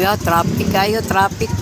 Yeah, traffic kayo, traffic.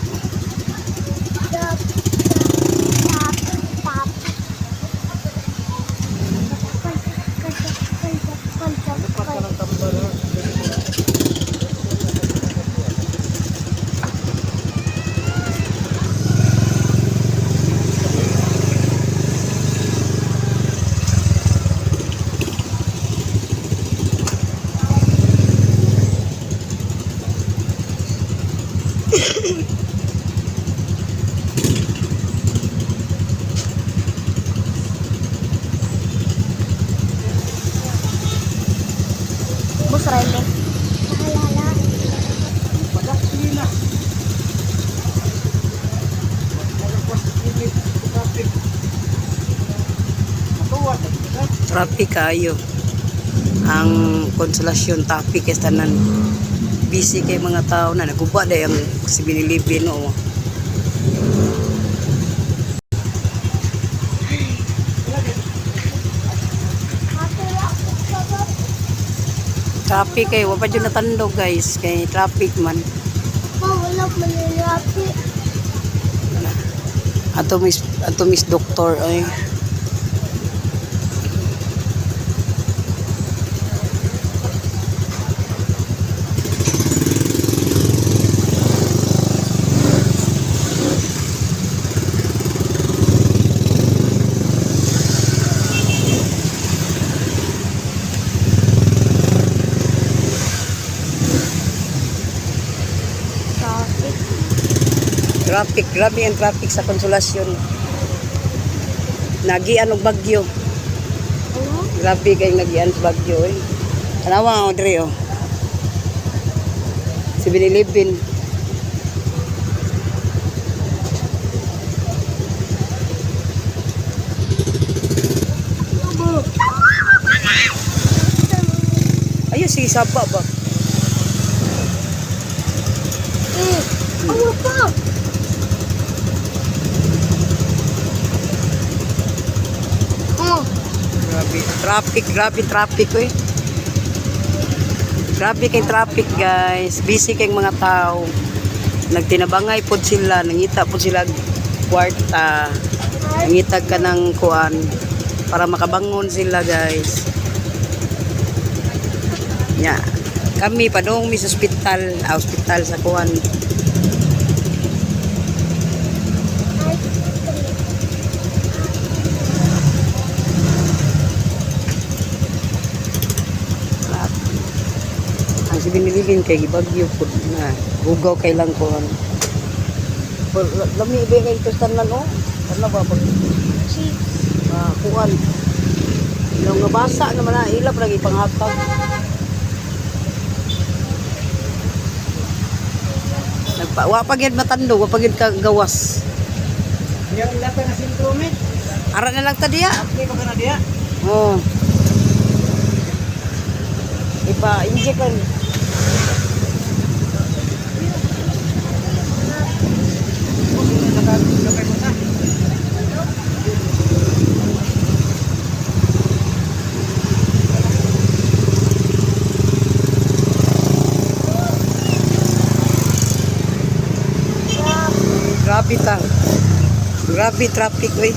Bus rally. Traffic kayo. Ang konsolasyon traffic is tanan. Busy kay mga tao na naguba day ang 7-Eleven no. Traffic kay wa pa jud natandog guys kay traffic man. Wala man yung traffic. Ato Miss Doktor ay. Traffic, grabe ang traffic sa Konsolasyon. Nagian og bagyo. Grabe kay nagian sa bagyo eh. Tanawa Audrey oh. 7-Eleven. Ayun sige saba ba? Ano pa? Grabe traffic eh. Grabe kay traffic guys. Busy kay mga tao. Nagtinabangay pod sila, nangita pod sila kwarta. Nangita ka ng kuan para makabangon sila guys. Nya, kami padong mi sa hospital sa kuan. Ang 7-Eleven kay gibagyo pud na gugaw kay lang ko ang lami ba kay tustanan oh ano ba pag kuan yung nabasa naman na ilap lagi panghatag wa pa gyud matandog wa pa gyud ka gawas yang lata na sentro me ara na lang ta diya okay ba kana diya oh inject kan. Grabe traffic eh.